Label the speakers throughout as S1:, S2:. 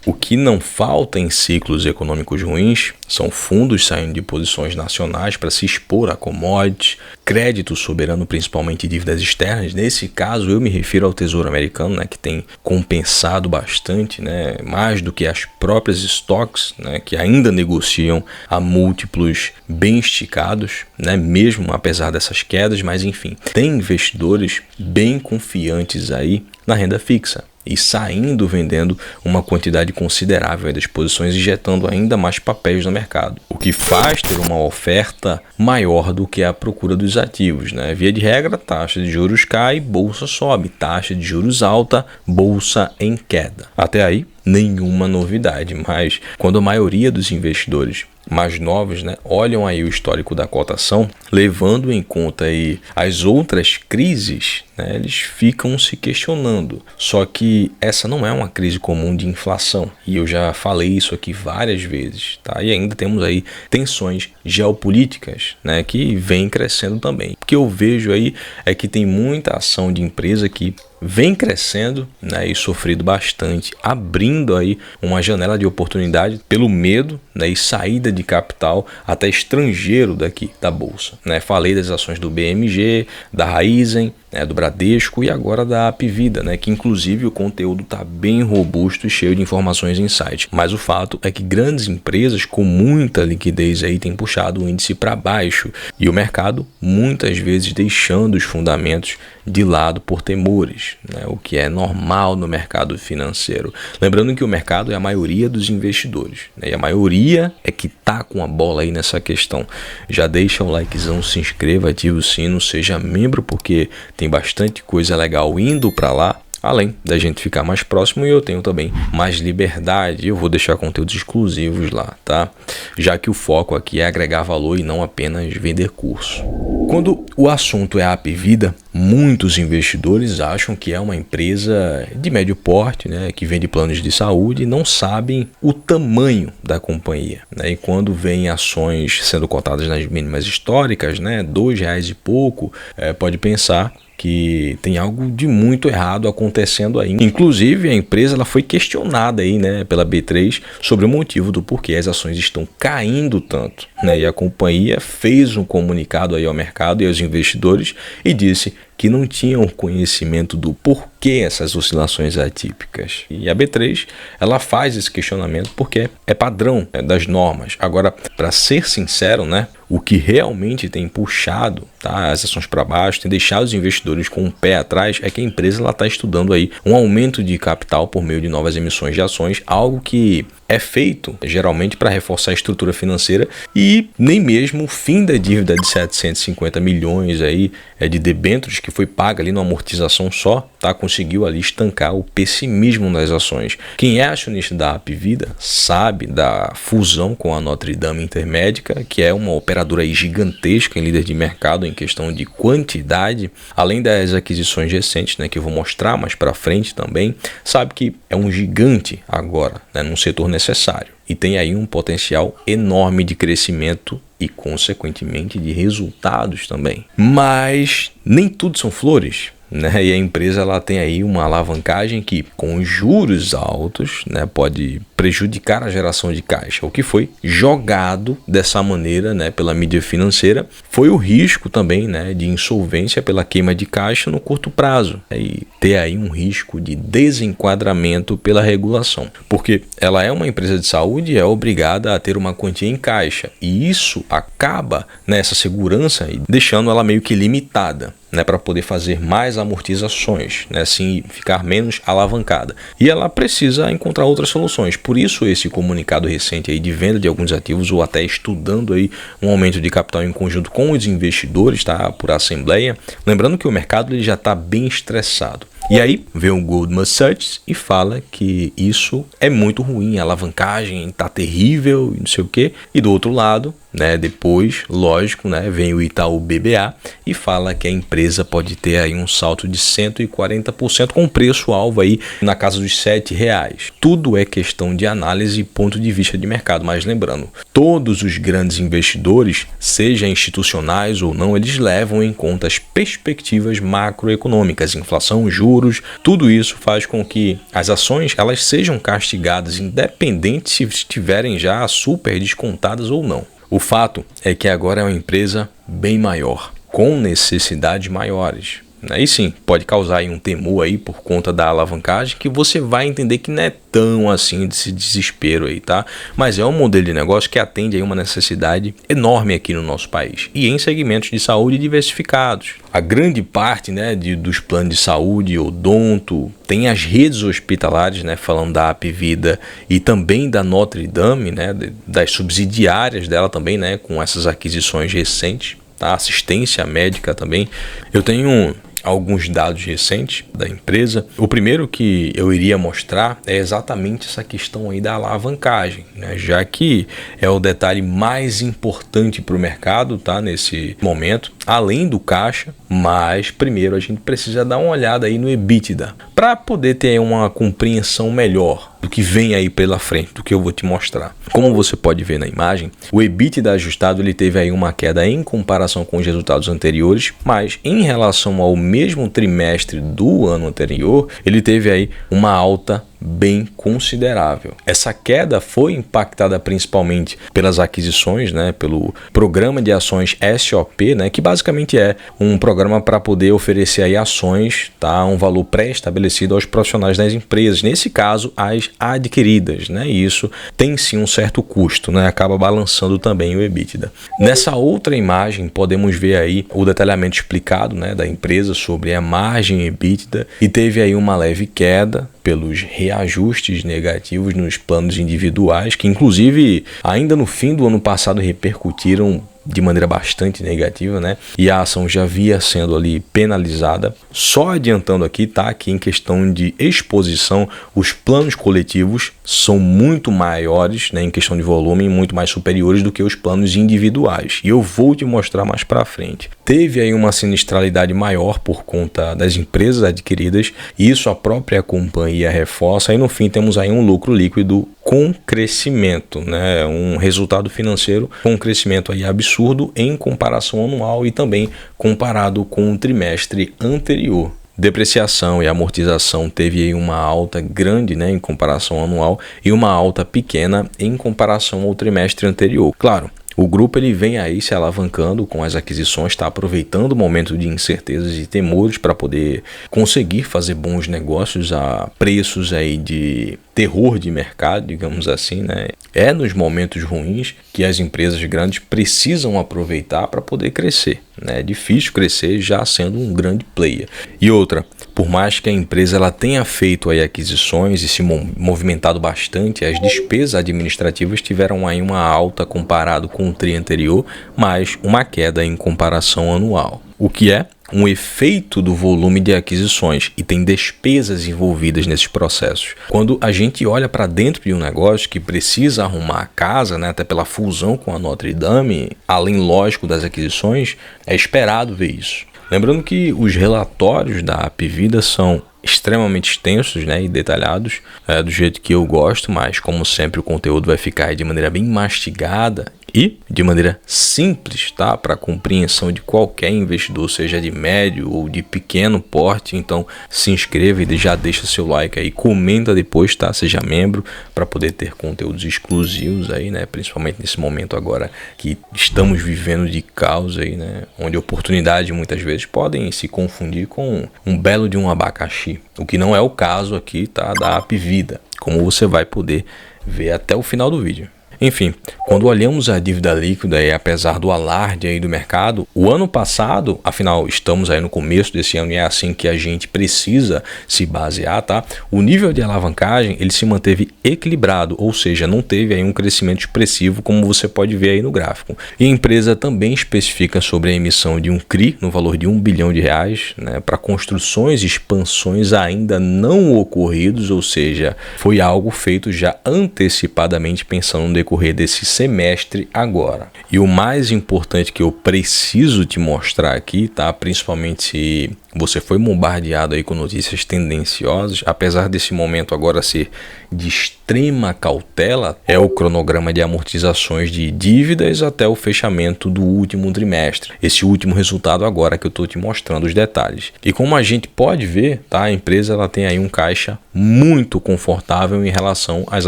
S1: O que não falta em ciclos econômicos ruins são fundos saindo de posições nacionais para se expor a commodities, crédito soberano, principalmente dívidas externas. Nesse caso, eu me refiro ao Tesouro Americano, né, que tem compensado bastante, né, mais do que as próprias estoques, né, que ainda negociam a múltiplos bem esticados, né, mesmo apesar dessas quedas, mas enfim, tem investidores bem confiantes aí na renda fixa e saindo vendendo uma quantidade considerável das posições, injetando ainda mais papéis no mercado, o que faz ter uma oferta maior do que a procura dos ativos, né? Via de regra, taxa de juros cai, bolsa sobe, taxa de juros alta, bolsa em queda. Até aí, nenhuma novidade, mas quando a maioria dos investidores mais novos, né, olham aí o histórico da cotação, levando em conta aí as outras crises, né, eles ficam se questionando. Só que essa não é uma crise comum de inflação, e eu já falei isso aqui várias vezes, tá? E ainda temos aí tensões geopolíticas, né, que vem crescendo também. O que eu vejo aí é que tem muita ação de empresa que vem crescendo, né, e sofrido bastante, abrindo aí uma janela de oportunidade pelo medo, né, e saída de capital até estrangeiro daqui da bolsa, né? Falei das ações do BMG, da Raizen, né, do Bradesco e agora da Apvida, né, que inclusive o conteúdo está bem robusto e cheio de informações em site. Mas o fato é que grandes empresas com muita liquidez aí têm puxado o índice para baixo e o mercado muitas vezes deixando os fundamentos de lado por temores, né, o que é normal no mercado financeiro. Lembrando que o mercado é a maioria dos investidores, né, e a maioria é que tá com a bola aí nessa questão. Já deixa o likezão, se inscreva, ative o sino, seja membro, porque tem bastante coisa legal indo para lá, além da gente ficar mais próximo, e eu tenho também mais liberdade. Eu vou deixar conteúdos exclusivos lá, tá? Já que o foco aqui é agregar valor e não apenas vender curso. Quando o assunto é a Apvida, muitos investidores acham que é uma empresa de médio porte, né, que vende planos de saúde, e não sabem o tamanho da companhia, né? E quando vem ações sendo cotadas nas mínimas históricas, né, R$2 e pouco, pode pensar que tem algo de muito errado acontecendo aí. Inclusive, a empresa ela foi questionada aí, né, pela B3 sobre o motivo do porquê as ações estão caindo tanto, né? E a companhia fez um comunicado aí ao mercado e aos investidores e disse que não tinham conhecimento do porquê essas oscilações atípicas. E a B3 ela faz esse questionamento porque é padrão, né, das normas. Agora, para ser sincero, né, o que realmente tem puxado, tá, as ações para baixo, tem deixado os investidores com o pé atrás, é que a empresa está estudando aí um aumento de capital por meio de novas emissões de ações, algo que é feito geralmente para reforçar a estrutura financeira, e nem mesmo o fim da dívida de 750 milhões aí, de debêntures que foi paga ali numa amortização só, tá, conseguiu ali estancar o pessimismo das ações. Quem é acionista da Apvida sabe da fusão com a Notre Dame Intermédica, que é uma operadora aí gigantesca, em líder de mercado em questão de quantidade, além das aquisições recentes, né, que eu vou mostrar mais para frente também, sabe que é um gigante agora, né, num setor necessário, e tem aí um potencial enorme de crescimento e consequentemente de resultados também. Mas nem tudo são flores, né? E a empresa ela tem aí uma alavancagem que, com juros altos, né, pode prejudicar a geração de caixa. O que foi jogado dessa maneira, né, pela mídia financeira foi o risco também, né, de insolvência pela queima de caixa no curto prazo, e ter aí um risco de desenquadramento pela regulação, porque ela é uma empresa de saúde e é obrigada a ter uma quantia em caixa, e isso acaba nessa segurança e deixando ela meio que limitada, né, para poder fazer mais amortizações, né, assim ficar menos alavancada. E ela precisa encontrar outras soluções. Por isso esse comunicado recente aí de venda de alguns ativos, ou até estudando aí um aumento de capital em conjunto com os investidores, tá, por assembleia. Lembrando que o mercado ele já está bem estressado. E aí vem o Goldman Sachs e fala que isso é muito ruim, a alavancagem está terrível e não sei o quê. E do outro lado, né, depois, lógico, né, vem o Itaú BBA e fala que a empresa pode ter aí um salto de 140% com preço-alvo aí na casa dos R$7. Tudo é questão de análise e ponto de vista de mercado, mas lembrando, todos os grandes investidores, seja institucionais ou não, eles levam em conta as perspectivas macroeconômicas, inflação, juros, juros. Tudo isso faz com que as ações elas sejam castigadas, independente se estiverem já super descontadas ou não. O fato é que agora é uma empresa bem maior, com necessidades maiores. Aí sim, pode causar aí um temor aí por conta da alavancagem, que você vai entender que não é tão assim desse desespero aí, tá? Mas é um modelo de negócio que atende aí uma necessidade enorme aqui no nosso país e em segmentos de saúde diversificados. A grande parte, né, dos planos de saúde, odonto, tem as redes hospitalares, né, falando da Hapvida e também da Notre Dame, né, das subsidiárias dela também, né, com essas aquisições recentes, tá? Assistência médica também. Eu tenho alguns dados recentes da empresa. O primeiro que eu iria mostrar é exatamente essa questão aí da alavancagem, né? Já que é o detalhe mais importante para o mercado, tá? Nesse momento, além do caixa, mas primeiro a gente precisa dar uma olhada aí no EBITDA para poder ter uma compreensão melhor do que vem aí pela frente, do que eu vou te mostrar. Como você pode ver na imagem, o EBITDA ajustado ele teve aí uma queda em comparação com os resultados anteriores, mas em relação ao mesmo trimestre do ano anterior, ele teve aí uma alta bem considerável. Essa queda foi impactada principalmente pelas aquisições, né, pelo programa de ações SOP, né, que basicamente é um programa para poder oferecer aí ações, tá, um valor pré-estabelecido aos profissionais das empresas, nesse caso as adquiridas, né, e isso tem sim um certo custo, né, acaba balançando também o EBITDA. Nessa outra imagem podemos ver aí o detalhamento explicado, né, da empresa sobre a margem EBITDA e teve aí uma leve queda pelos reajustes negativos nos planos individuais, que inclusive ainda no fim do ano passado repercutiram de maneira bastante negativa, né? E a ação já vinha sendo ali penalizada. Só adiantando aqui, tá? Que em questão de exposição, os planos coletivos são muito maiores, né? Em questão de volume, muito mais superiores do que os planos individuais. E eu vou te mostrar mais para frente. Teve aí uma sinistralidade maior por conta das empresas adquiridas, e isso a própria companhia reforça. E no fim temos aí um lucro líquido com crescimento, né? Um resultado financeiro com crescimento aí absurdo em comparação anual e também comparado com o trimestre anterior. Depreciação e amortização teve aí uma alta grande, né, em comparação anual e uma alta pequena em comparação ao trimestre anterior. Claro, o grupo ele vem aí se alavancando com as aquisições, está aproveitando o momento de incertezas e temores para poder conseguir fazer bons negócios a preços aí de terror de mercado, digamos assim, né? É nos momentos ruins que as empresas grandes precisam aproveitar para poder crescer, né? É difícil crescer já sendo um grande player. E outra, por mais que a empresa ela tenha feito aí aquisições e se movimentado bastante, as despesas administrativas tiveram aí uma alta comparado com o tri anterior, mas uma queda em comparação anual. O que é um efeito do volume de aquisições e tem despesas envolvidas nesses processos. Quando a gente olha para dentro de um negócio que precisa arrumar a casa, né, até pela fusão com a Notre Dame, além, lógico, das aquisições, é esperado ver isso. Lembrando que os relatórios da Hapvida são extremamente extensos, né, e detalhados, do jeito que eu gosto, mas como sempre o conteúdo vai ficar de maneira bem mastigada e de maneira simples, tá? Para compreensão de qualquer investidor, seja de médio ou de pequeno porte. Então se inscreva e já deixa seu like aí, comenta depois, tá? Seja membro para poder ter conteúdos exclusivos aí, né? Principalmente nesse momento agora que estamos vivendo de caos aí, né? Onde oportunidades muitas vezes podem se confundir com um belo de um abacaxi, o que não é o caso aqui, tá? Da Hapvida, como você vai poder ver até o final do vídeo. Enfim, quando olhamos a dívida líquida e apesar do alarde aí do mercado, o ano passado, afinal estamos aí no começo desse ano e é assim que a gente precisa se basear, tá? O nível de alavancagem ele se manteve equilibrado, ou seja, não teve aí um crescimento expressivo como você pode ver aí no gráfico. E a empresa também especifica sobre a emissão de um CRI no valor de R$1 bilhão, né, para construções e expansões ainda não ocorridos, ou seja, foi algo feito já antecipadamente pensando no decorrer desse semestre agora. E o mais importante que eu preciso te mostrar aqui, tá? Principalmente você foi bombardeado aí com notícias tendenciosas, apesar desse momento agora ser de extrema cautela, é o cronograma de amortizações de dívidas até o fechamento do último trimestre. Esse último resultado agora que eu estou te mostrando os detalhes. E como a gente pode ver, tá, a empresa ela tem aí um caixa muito confortável em relação às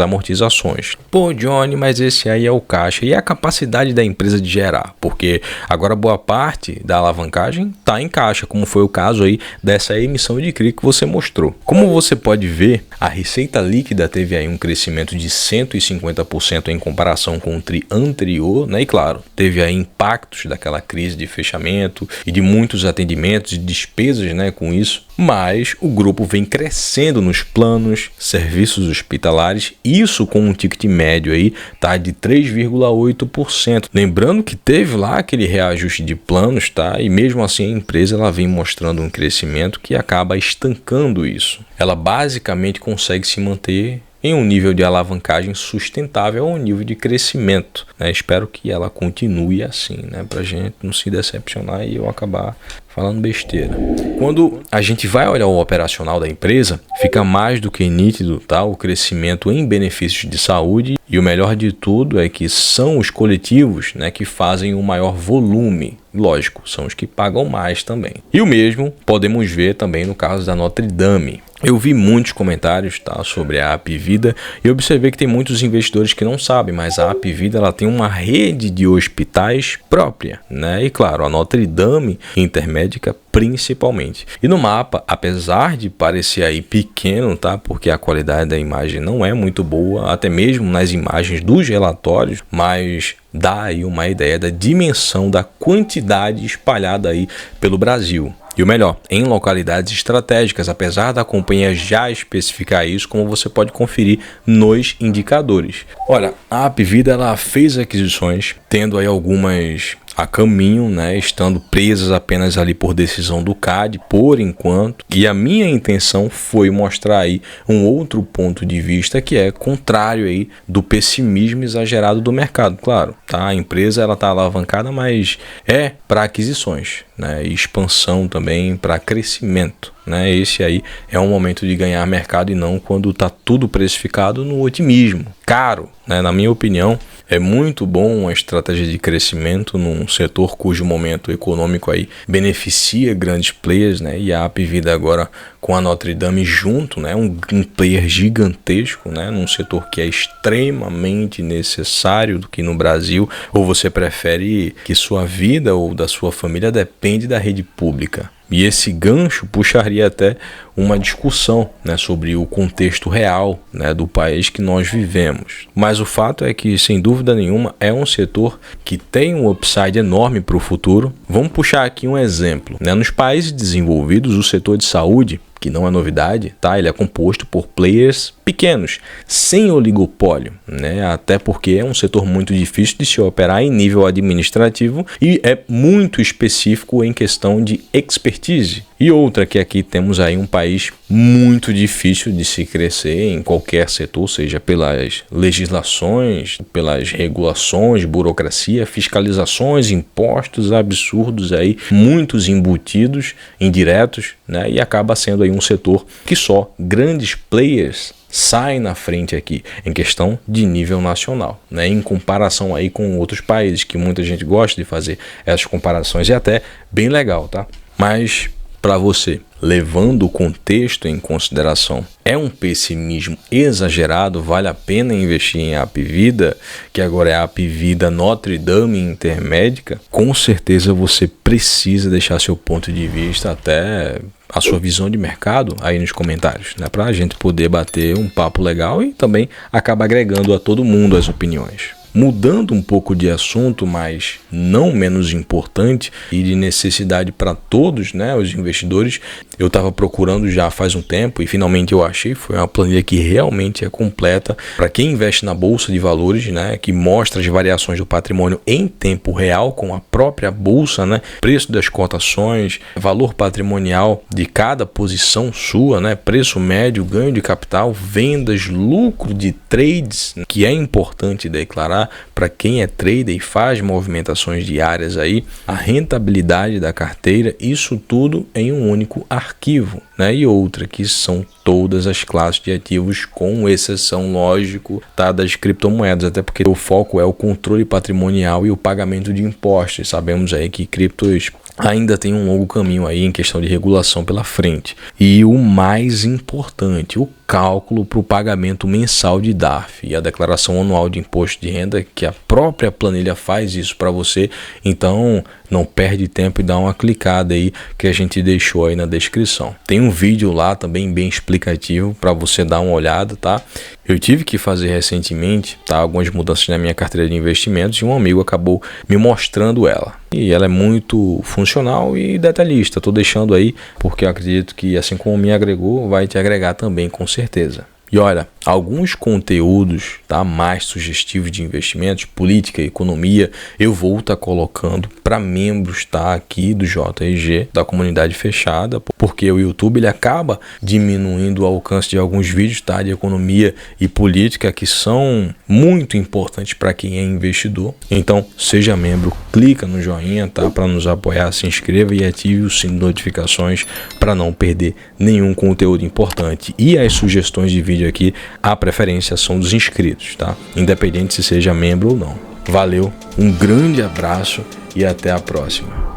S1: amortizações. Pô, Johnny, mas esse aí é o caixa e a capacidade da empresa de gerar, porque agora boa parte da alavancagem está em caixa, como foi o caso aí dessa emissão de CRI que você mostrou. Como você pode ver, a receita líquida teve aí um crescimento de 150% em comparação com o tri anterior, né? E claro, teve aí impactos daquela crise de fechamento e de muitos atendimentos e despesas, né, com isso, mas o grupo vem crescendo nos planos, serviços hospitalares, isso com um ticket médio aí tá de 3,8%. Lembrando que teve lá aquele reajuste de planos, tá? E mesmo assim a empresa ela vem mostrando um crescimento que acaba estancando isso. Ela basicamente consegue se manter em um nível de alavancagem sustentável ou um nível de crescimento, né? Espero que ela continue assim, né? Pra gente não se decepcionar e eu acabar falando besteira. Quando a gente vai olhar o operacional da empresa, fica mais do que nítido, tá? O crescimento em benefícios de saúde, e o melhor de tudo é que são os coletivos, né, que fazem o maior volume. Lógico, são os que pagam mais também. E o mesmo podemos ver também no caso da Notre Dame. Eu vi muitos comentários, tá, sobre a Hapvida e observei que tem muitos investidores que não sabem, mas a Hapvida ela tem uma rede de hospitais própria, né? E claro, a Notre Dame Intermédica principalmente. E no mapa, apesar de parecer aí pequeno, tá, porque a qualidade da imagem não é muito boa, até mesmo nas imagens dos relatórios, mas dá aí uma ideia da dimensão da quantidade espalhada aí pelo Brasil. E o melhor, em localidades estratégicas, apesar da companhia já especificar isso, como você pode conferir nos indicadores. Olha, a Hapvida ela fez aquisições, tendo aí algumas a caminho, né, estando presas apenas ali por decisão do CAD, por enquanto. E a minha intenção foi mostrar aí um outro ponto de vista que é contrário aí do pessimismo exagerado do mercado. Claro, tá? A empresa ela tá alavancada, mas é para aquisições, né, e expansão também para crescimento, né? Esse aí é um momento de ganhar mercado e não quando tá tudo precificado no otimismo. Caro, né? Na minha opinião, é muito bom uma estratégia de crescimento num setor cujo momento econômico aí beneficia grandes players, né? E a Hapvida agora com a Notre Dame junto, né? Um player gigantesco, né? Num setor que é extremamente necessário do que no Brasil, ou você prefere que sua vida ou da sua família depende da rede pública. E esse gancho puxaria até uma discussão, né, sobre o contexto real, né, do país que nós vivemos. Mas o fato é que, sem dúvida nenhuma, é um setor que tem um upside enorme para o futuro. Vamos puxar aqui um exemplo, né? Nos países desenvolvidos, o setor de saúde, que não é novidade, tá? Ele é composto por players pequenos, sem oligopólio, né? Até porque é um setor muito difícil de se operar em nível administrativo e é muito específico em questão de expertise. E outra que aqui temos aí um país muito difícil de se crescer em qualquer setor, seja pelas legislações, pelas regulações, burocracia, fiscalizações, impostos absurdos aí, muitos embutidos, indiretos, né? E acaba sendo aí um setor que só grandes players saem na frente aqui em questão de nível nacional, né? Em comparação aí com outros países, que muita gente gosta de fazer essas comparações, é até bem legal, tá? Mas para você, levando o contexto em consideração, é um pessimismo exagerado? Vale a pena investir em Hapvida, que agora é a Hapvida Notre Dame Intermédica? Com certeza você precisa deixar seu ponto de vista, até a sua visão de mercado aí nos comentários, né? Para a gente poder bater um papo legal e também acaba agregando a todo mundo as opiniões. Mudando um pouco de assunto, mas não menos importante e de necessidade para todos, né, os investidores, eu estava procurando já faz um tempo e finalmente eu achei. Foi uma planilha que realmente é completa para quem investe na bolsa de valores, né, que mostra as variações do patrimônio em tempo real com a própria bolsa, né, preço das cotações, valor patrimonial de cada posição sua, né, preço médio, ganho de capital, vendas, lucro de trades, que é importante declarar. tá? Para quem é trader e faz movimentações diárias aí, a rentabilidade da carteira, isso tudo em um único arquivo, né? E outra, que são todas as classes de ativos, com exceção, lógico, tá, das criptomoedas, até porque o foco é o controle patrimonial e o pagamento de impostos. Sabemos aí que criptos ainda tem um longo caminho aí em questão de regulação pela frente. E o mais importante, o cálculo para o pagamento mensal de DARF e a declaração anual de imposto de renda, que a própria planilha faz isso para você. Então não perde tempo e dá uma clicada aí que a gente deixou aí na descrição. Tem um vídeo lá também bem explicativo para você dar uma olhada, tá? Eu tive que fazer recentemente, tá, algumas mudanças na minha carteira de investimentos e um amigo acabou me mostrando ela. E ela é muito funcional e detalhista. Estou deixando aí porque eu acredito que, assim como me agregou, vai te agregar também, com certeza. E olha, alguns conteúdos, tá, mais sugestivos de investimentos, política, economia, eu vou estar colocando para membros, tá, aqui do JRG, da comunidade fechada, porque o YouTube ele acaba diminuindo o alcance de alguns vídeos, tá, de economia e política que são muito importantes para quem é investidor. Então, seja membro, clica no joinha, tá, para nos apoiar, se inscreva e ative o sino de notificações para não perder nenhum conteúdo importante. E as sugestões de vídeo aqui, a preferência são dos inscritos, tá? Independente se seja membro ou não. Valeu, um grande abraço e até a próxima.